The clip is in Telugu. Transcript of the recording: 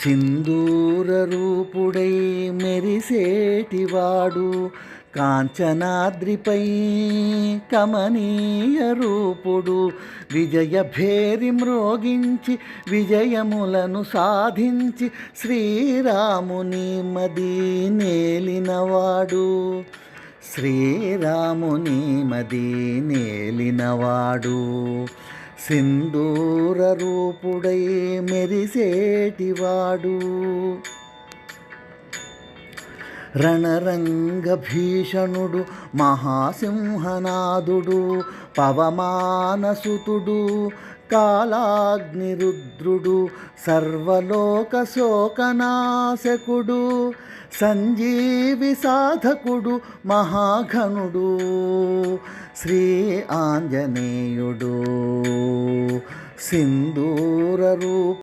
సింధూర రూపుడై మెరిసేటివాడు, కాంచనాద్రిపై కమనీయ రూపుడు, విజయ భేరి మ్రోగించి విజయములను సాధించి శ్రీరాముని మది నేలినవాడు, శ్రీరాముని మది నేలినవాడు. సింధూర రూపుడై మెరిసేటివాడు, రణరంగ భీషణుడు మహాసింహనాదుడు, పవమానసుతుడు కాలాగ్నిరుద్రుడు, సర్వలోక శోకనాశకుడు, సంజీవి సాధకుడు మహాఘనుడు, శ్రీ ఆంజనేయుడు. సింధూర రూప